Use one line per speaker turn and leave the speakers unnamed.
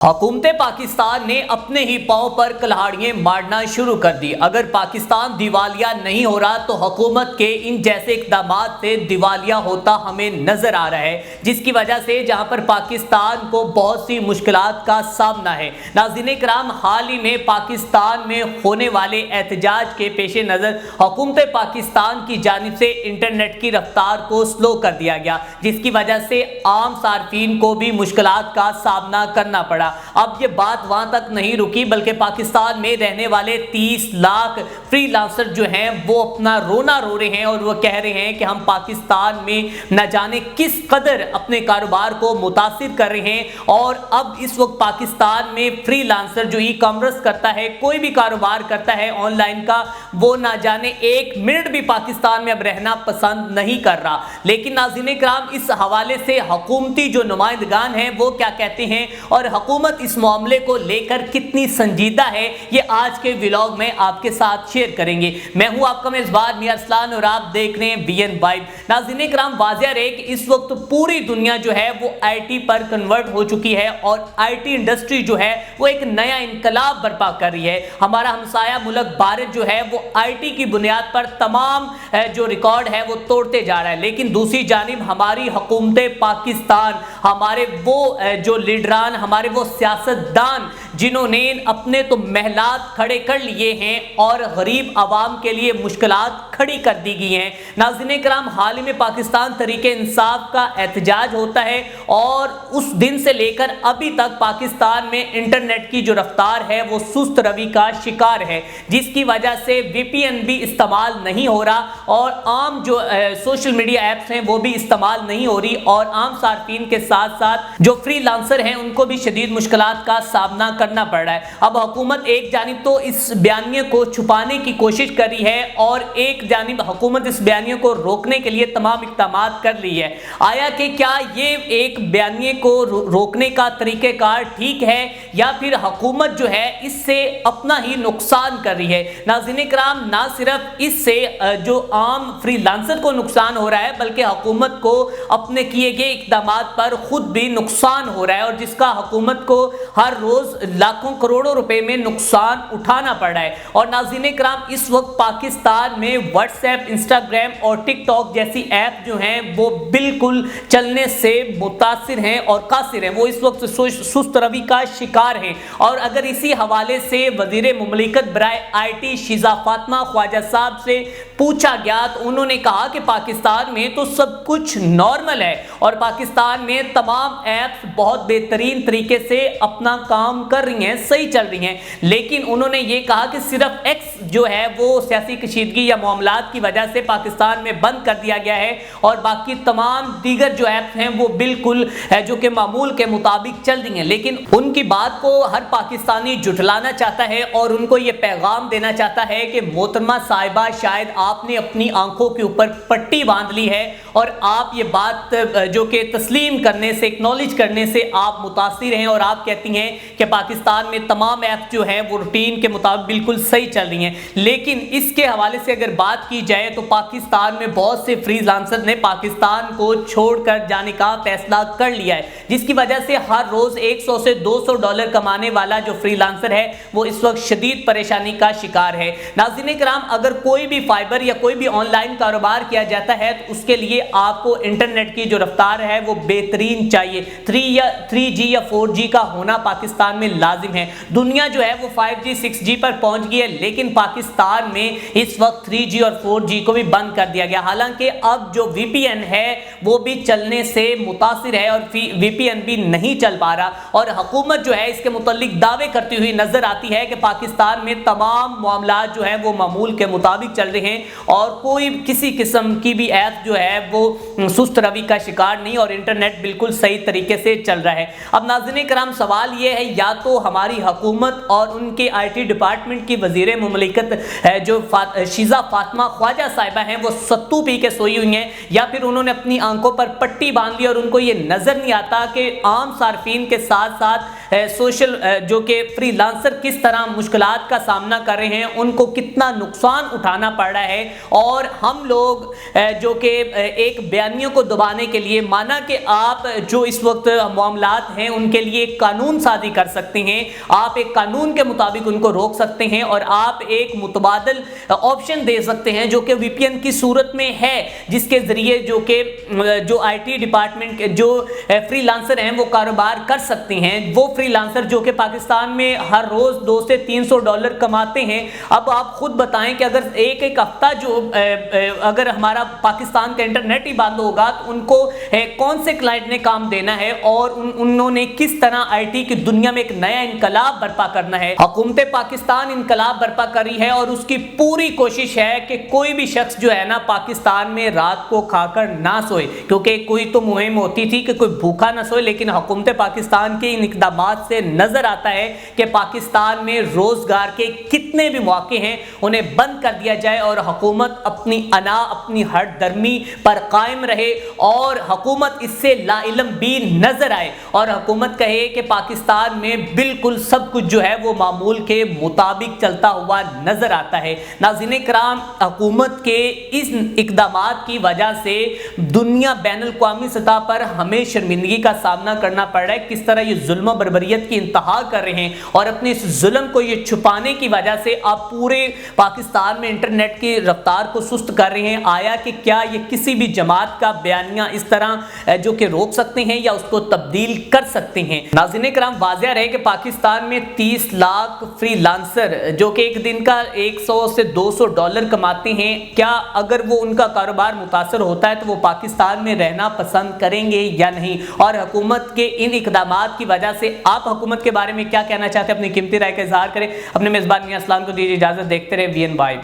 हुकूमत पाकिस्तान ने अपने ही पांव पर कुल्हाड़ियां मारना शुरू कर दी। अगर पाकिस्तान दिवालिया नहीं हो रहा तो हुकूमत के इन जैसे इक़दामात से दिवालिया होता हमें नजर आ रहा है, जिसकी वजह से जहां पर पाकिस्तान को बहुत सी मुश्किलात का सामना है। नाज़रीन कराम, हाल ही में पाकिस्तान में होने वाले एहतजाज के पेश नज़र हुकूमत पाकिस्तान की जानिब से इंटरनेट की रफ्तार को स्लो कर दिया गया, जिसकी वजह से आम सार्फिन को भी मुश्किलात का सामना करना पड़ा। अब ये बात वहां तक नहीं रुकी, बल्कि पाकिस्तान में रहने वाले 30 लाख फ्रीलांसर जो हैं वो अपना रोना रो रहे हैं और वो कह रहे हैं कि हम पाकिस्तान में न जाने किस कदर अपने कारोबार को मुतासिर कर रहे हैं। और अब इस वक्त पाकिस्तान में फ्रीलांसर जो ई कॉमर्स करता है, कोई भी कारोबार करता है ऑनलाइन का, वो न जाने एक मिनट भी पाकिस्तान में अब रहना पसंद नहीं कर रहा। लेकिन नाज़रीन कराम, इस हवाले से हुकूमती जो नुमाइंदगान हैं वो क्या कहते हैं और हुकूमत इस मामले को लेकर कितनी संजीदा है, ये आज के व्लॉग में आपके साथ शेयर करेंगे। मैं हूं आपका मेज़बान मियां अरसलान और आप देख रहे हैं बीएन वाइब। नाज़रीन कराम, वाज़ेह रहे कि इस वक्त पूरी दुनिया जो है वो आईटी पर कन्वर्ट हो चुकी है और आईटी इंडस्ट्री जो है वो एक नया इनकलाब बर्पा कर रही है। हमारा हमसाया मुल्क भारत जो है वो आईटी की बुनियाद पर तमाम जो रिकॉर्ड है वो तोड़ते जा रहा है। लेकिन दूसरी जानिब हमारी हुकूमत पाकिस्तान, हमारे वो जो लीडरान, हमारे वो सियासतदान जिन्होंने अपने तो महलात खड़े कर लिए हैं और गरीब आवाम के लिए मुश्किलात खड़ी कर दी गई हैं। नाज़रीन कराम, हाल ही में पाकिस्तान तहरीके इंसाफ का एहतजाज होता है और उस दिन से लेकर अभी तक पाकिस्तान में इंटरनेट की जो रफ्तार है वो सुस्त रवि का शिकार है, जिसकी वजह से वीपीएन भी इस्तेमाल नहीं हो रहा और आम जो सोशल मीडिया ऐप्स हैं वो भी इस्तेमाल नहीं हो रही और आम सार्फिन के साथ साथ जो फ्रीलांसर हैं उनको भी शदीद मुश्किलात का सामना करना पड़ रहा है। अब हुकूमत एक जानिब तो इस बयानिए को छुपाने की कोशिश कर रही है और एक जानिब हुकूमत इस बयानिए को रोकने के लिए तमाम इक़दामात कर रही है। आया कि क्या ये एक बयानिए को रोकने का तरीक़ेकार ठीक है या फिर हुकूमत जो है इससे अपना ही नुकसान कर रही है। नाज़रीन कराम, ना सिर्फ इससे जो आम फ्रीलांसर को नुकसान हो रहा है बल्कि हुकूमत को अपने किए गए इक़दामात पर खुद भी नुकसान हो रहा है और जिसका हुकूमत को हर रोज लाखों करोड़ों रुपए में नुकसान उठाना पड़ रहा है। और नाज़रीन कराम, इस वक्त पाकिस्तान में व्हाट्सएप, इंस्टाग्राम और टिकटॉक जैसी ऐप जो हैं वो बिल्कुल चलने से मुतासिर हैं और कासिर हैं, वो इस वक्त सुस्त रवि का शिकार हैं। और अगर इसी हवाले से वज़ीर मुमलिकत बराए आईटी शीज़ा फातिमा ख्वाजा साहब से पूछा गया तो उन्होंने कहा कि पाकिस्तान में तो सब कुछ नॉर्मल है और पाकिस्तान में तमाम ऐप्स बहुत बेहतरीन तरीके से अपना काम कर रही हैं, सही चल रही हैं। लेकिन उन्होंने ये कहा कि सिर्फ एक्स जो है वो सियासी कशीदगी या मामलात की वजह से पाकिस्तान में बंद कर दिया गया है और बाकी तमाम दीगर जो ऐप्स हैं वो बिल्कुल है जो कि मामूल के मुताबिक चल रही हैं। लेकिन उनकी बात को हर पाकिस्तानी जुटलाना चाहता है और उनको ये पैगाम देना चाहता है कि मोहतरमा साहिबा, शायद आपने अपनी आंखों के ऊपर पट्टी बांध ली है और आप ये बात जो कि तस्लीम करने से, एक्नॉलेज करने से आप मुतासिर हैं और आप कहती हैं कि पाकिस्तान में तमाम ऐप्स जो हैं वो रूटीन के मुताबिक बिल्कुल सही चल रही हैं। लेकिन इसके हवाले से अगर बात की जाए तो पाकिस्तान में बहुत से फ्रीलांसर ने पाकिस्तान को छोड़कर जाने का फैसला कर लिया है, जिसकी वजह से हर रोज 100 से 200 डॉलर कमाने वाला जो फ्रीलांसर है वो इस वक्त शदीद परेशानी का शिकार है। नाज़रीन कराम, अगर कोई भी फाइबर या कोई भी ऑनलाइन कारोबार किया जाता है तो उसके लिए आपको इंटरनेट की जो रफ्तार है वो बेहतरीन चाहिए। 3G या 4G का होना पाकिस्तान में लाजिम है। दुनिया जो है वो 5G 6G पर पहुंच गई है, लेकिन पाकिस्तान में इस वक्त 3G और 4G को भी बंद कर दिया गया। हालांकि अब जो VPN है वो भी चलने से मुतासिर है और VPN भी नहीं चल पा रहा और हुकूमत जो है इसके मुतालिक दावे करती हुई नजर आती है कि पाकिस्तान में तमाम मामला जो है वो मामूल के मुताबिक चल रहे हैं और कोई किसी किस्म की भी ऐप जो है वो सुस्त रवि का शिकार नहीं और इंटरनेट बिल्कुल सही तरीके से चल रहा है। अब नाज़रीन कराम, सवाल ये है या तो हमारी हुकूमत और उनके आईटी डिपार्टमेंट की वज़ीर मुमलिकत जो शीज़ा फातिमा फातिमा ख्वाजा साहिबा हैं वो सत्तू पी के सोई हुई हैं, या फिर उन्होंने अपनी आंखों पर पट्टी बांध ली और उनको ये नजर नहीं आता कि आम सार्फिन के साथ साथ सोशल जो कि फ्रीलांसर किस तरह मुश्किलात का सामना कर रहे हैं, उनको कितना नुकसान उठाना पड़ रहा है। और हम लोग जो कि एक बयानियों को दबाने के लिए, माना कि आप जो इस वक्त मामलात हैं उनके लिए कानून साजी कर सकते हैं, आप एक कानून के मुताबिक उनको रोक सकते हैं और आप एक मुतबादल ऑप्शन दे सकते हैं जो कि VPN की सूरत में है, जिसके जरिए जो IT डिपार्टमेंट के जो फ्रीलांसर हैं वो कारोबार कर सकते हैं। वो फ्रीलांसर जो कि पाकिस्तान में हर रोज $200 से $300 कमाते हैं। अब आप खुद बताएं कि अगर एक हफ्ता जो अगर हमारा पाकिस्तान का इंटरनेट ही बंद होगा तो उनको कौन से क्लाइंट ने काम देना है और उन्होंने किस तरह IT की दुनिया में एक नया इनकलाब बर्पा करना है। हुकूमत पाकिस्तान इनकलाब बर्पा करी है और उसकी पूरी कोशिश है कि कोई भी शख्स जो है ना पाकिस्तान में रात को खाकर ना सोए, क्योंकि कोई तो मुहिम होती थी कि कोई भूखा ना सोए, लेकिन हुकूमत पाकिस्तान के इन इक़दामात से नजर आता है कि पाकिस्तान में रोजगार के कितने भी मौके हैं उन्हें बंद कर दिया जाए और हुकूमत अपनी अना, अपनी हरदर्मी पर कायम रहे और हुकूमत इससे लाइलम भी नजर आए और हुकूमत कहे कि पाकिस्तान में बिल्कुल सब कुछ जो है वो मामूल के मुताबिक चलता हुआ नजर आता है। नाज़रीन किराम, हुकूमत के इस इक़दामात की वजह से दुनिया बैनुल-अक़वामी सतह पर हमें शर्मिंदगी का सामना करना पड़ रहा है। किस तरह ये जुल्म बर्बरियत की इंतहा कर रहे हैं और अपने इस जुल्म को ये छुपाने की वजह से आप पूरे पाकिस्तान में इंटरनेट की रफ्तार को सुस्त कर रहे हैं। आया कि क्या ये किसी भी जमात का बयानिया इस तरह जो कि रोक सकते हैं या उसको तब्दील कर सकते हैं। नाज़रीन किराम, वाज़ेह रहे कि पाकिस्तान में 30 लाख फ्रीलांसर जो कि एक दिन का $100 से $200 कमाते हैं, क्या अगर वो उनका कारोबार मुतासर होता है तो वो पाकिस्तान में रहना पसंद करेंगे या नहीं। और हुकूमत के इन इक़दामात की वजह से आप हुकूमत के बारे में क्या कहना चाहते हैं, अपनी कीमती राय का इजहार करें। अपने मेज़बान मियां अस्सलाम को दीजिए इजाज़त। देखते रहे VN वाइब।